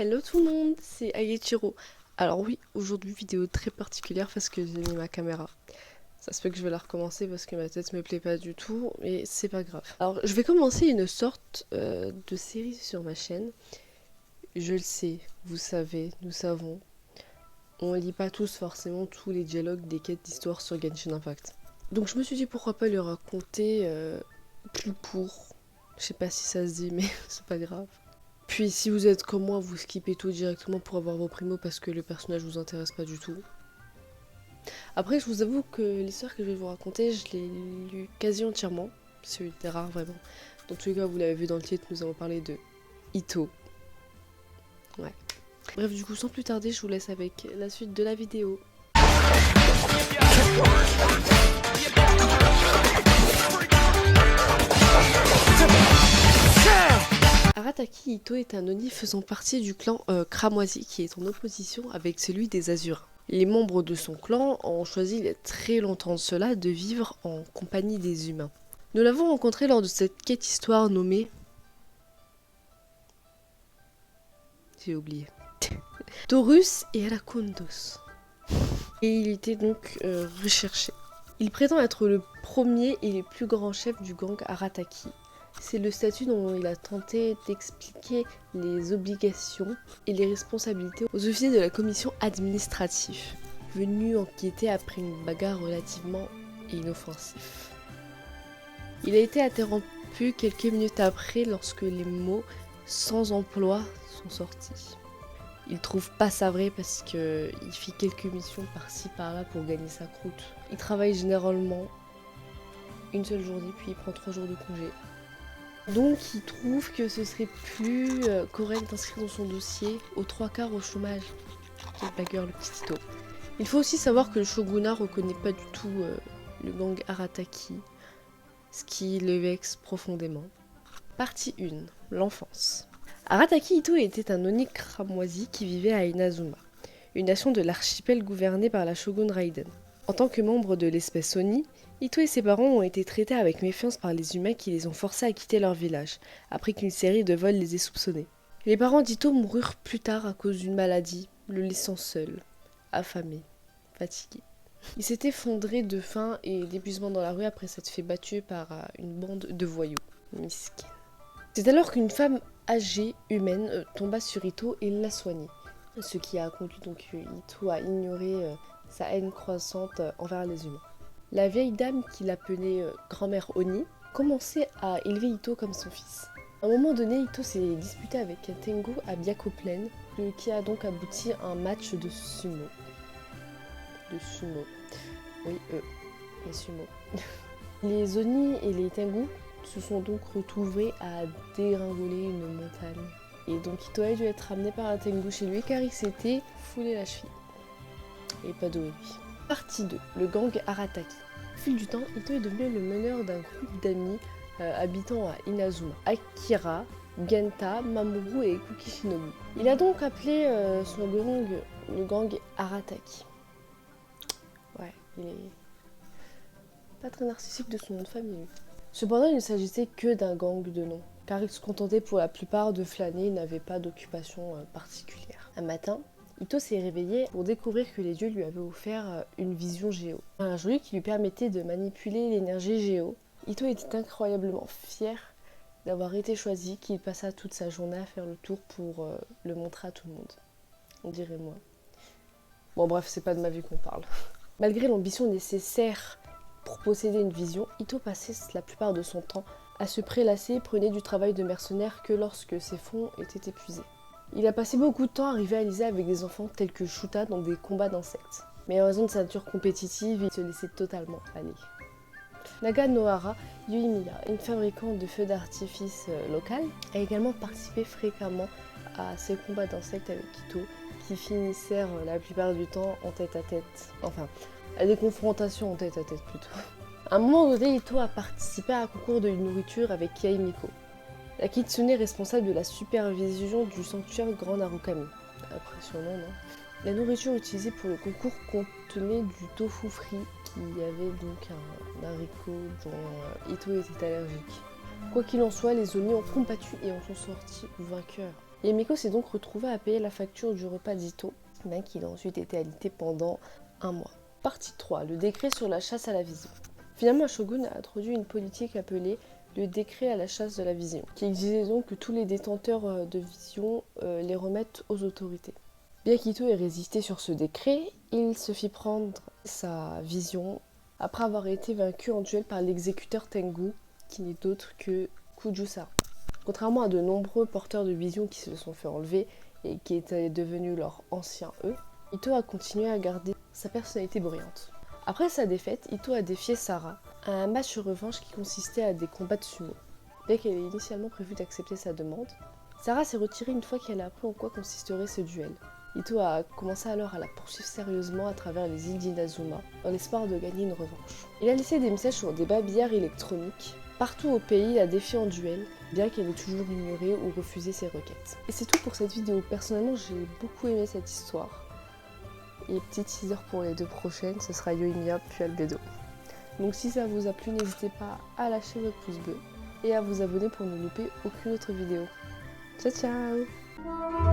Hello tout le monde, c'est Agechiro. Alors oui, aujourd'hui vidéo très particulière parce que j'ai mis ma caméra. Ça se peut que je vais la recommencer parce que ma tête me plaît pas du tout, mais c'est pas grave. Alors je vais commencer une sorte de série sur ma chaîne. Je le sais, vous savez, nous savons. On lit pas tous forcément tous les dialogues des quêtes d'histoire sur Genshin Impact. Donc je me suis dit pourquoi pas le raconter plus pour. Je sais pas si ça se dit mais c'est pas grave. Puis si vous êtes comme moi, vous skippez tout directement pour avoir vos primos parce que le personnage vous intéresse pas du tout. Après, je vous avoue que l'histoire que je vais vous raconter, je l'ai lue quasi entièrement. C'est rare vraiment. Dans tous les cas, vous l'avez vu dans le titre, nous allons parler de Itto. Ouais. Bref, du coup, sans plus tarder, je vous laisse avec la suite de la vidéo. Arataki Itto est un Oni faisant partie du clan Cramoisi qui est en opposition avec celui des Azurins. Les membres de son clan ont choisi il y a très longtemps de cela de vivre en compagnie des humains. Nous l'avons rencontré lors de cette quête histoire nommée... J'ai oublié. Taurus et Alakondos. Et il était donc recherché. Il prétend être le premier et le plus grand chef du gang Arataki. C'est le statut dont il a tenté d'expliquer les obligations et les responsabilités aux officiers de la commission administrative, venus enquêter après une bagarre relativement inoffensive. Il a été interrompu quelques minutes après lorsque les mots « sans emploi » sont sortis. Il trouve pas ça vrai parce qu'il fait quelques missions par-ci par-là pour gagner sa croûte. Il travaille généralement une seule journée puis il prend 3 jours de congé. Donc il trouve que ce serait plus correct d'inscrire dans son dossier aux 3/4 au chômage. Quel blagueur le petit Itto. Il faut aussi savoir que le shogunat reconnaît pas du tout le gang Arataki, ce qui le vexe profondément. Partie 1. L'enfance. Arataki Itto était un Oni cramoisi qui vivait à Inazuma, une nation de l'archipel gouvernée par la shogun Raiden. En tant que membre de l'espèce Oni, Itto et ses parents ont été traités avec méfiance par les humains qui les ont forcés à quitter leur village, après qu'une série de vols les ait soupçonnés. Les parents d'Itto moururent plus tard à cause d'une maladie, le laissant seul, affamé, fatigué. Il s'est effondré de faim et d'épuisement dans la rue après s'être fait battu par une bande de voyous. Miskin. C'est alors qu'une femme âgée, humaine, tomba sur Itto et l'a soigné. Ce qui a conduit donc Itto à ignorer sa haine croissante envers les humains. La vieille dame qui l'appelait grand-mère Oni commençait à élever Itto comme son fils. À un moment donné, Itto s'est disputé avec Tengu à Byakko Plain, qui a donc abouti à un match de sumo. Oui, les sumo. Les Oni et les Tengu se sont donc retrouvés à dégringoler une montagne. Et donc Itto a dû être ramené par un Tengu chez lui car il s'était foulé la cheville. Et pas doué lui. Partie 2. Le gang Arataki. Au fil du temps, Itto est devenu le meneur d'un groupe d'amis habitant à Inazuma. Akira, Genta, Mamoru et Kukishinobu. Il a donc appelé son gang le gang Arataki. Ouais, il est pas très narcissique de son nom de famille. Cependant, il ne s'agissait que d'un gang de noms, car il se contentait pour la plupart de flâner et n'avait pas d'occupation particulière. Un matin, Itto s'est réveillé pour découvrir que les dieux lui avaient offert une vision géo. Un jeu qui lui permettait de manipuler l'énergie géo. Itto était incroyablement fier d'avoir été choisi, qu'il passa toute sa journée à faire le tour pour le montrer à tout le monde. On dirait moi. Bon bref, c'est pas de ma vie qu'on parle. Malgré l'ambition nécessaire pour posséder une vision, Itto passait la plupart de son temps à se prélasser et prenait du travail de mercenaire que lorsque ses fonds étaient épuisés. Il a passé beaucoup de temps à rivaliser avec des enfants tels que Shuta dans des combats d'insectes. Mais en raison de sa nature compétitive, il se laissait totalement aller. Naga Nohara Yuimiya, une fabricante de feux d'artifice locale, a également participé fréquemment à ces combats d'insectes avec Itto, qui finissaient la plupart du temps en tête à tête. Enfin, à des confrontations en tête à tête plutôt. À un moment donné, Itto a participé à un concours de nourriture avec Kiai Miko, la kitsune responsable de la supervision du sanctuaire Grand Narukami. Impressionnant, non? La nourriture utilisée pour le concours contenait du tofu frit, qui avait donc un haricot dont Itto était allergique. Quoi qu'il en soit, les Oni ont combattu et en sont sortis vainqueurs. Et Miko s'est donc retrouvé à payer la facture du repas d'Ito, qui a ensuite été alité pendant un mois. Partie 3. Le décret sur la chasse à la vision. Finalement, Shogun a introduit une politique appelée le décret à la chasse de la vision, qui exigeait donc que tous les détenteurs de vision les remettent aux autorités. Bien qu'Ito ait résisté sur ce décret, il se fit prendre sa vision après avoir été vaincu en duel par l'exécuteur Tengu, qui n'est d'autre que Kujusara. Contrairement à de nombreux porteurs de vision qui se sont fait enlever et qui étaient devenus leur ancien eux, Ito a continué à garder sa personnalité brillante. Après sa défaite, Ito a défié Sarah à un match revanche qui consistait à des combats de sumo. Bien qu'elle ait initialement prévu d'accepter sa demande, Sarah s'est retirée une fois qu'elle a appris en quoi consisterait ce duel. Ito a commencé alors à la poursuivre sérieusement à travers les îles d'Inazuma, dans l'espoir de gagner une revanche. Il a laissé des messages sur des babillards électroniques. Partout au pays, il a défié en duel, bien qu'elle ait toujours ignoré ou refusé ses requêtes. Et c'est tout pour cette vidéo. Personnellement, j'ai beaucoup aimé cette histoire. Et petit teaser pour les 2 prochaines, ce sera Yoimiya puis Albedo. Donc si ça vous a plu, n'hésitez pas à lâcher votre pouce bleu et à vous abonner pour ne louper aucune autre vidéo. Ciao ciao!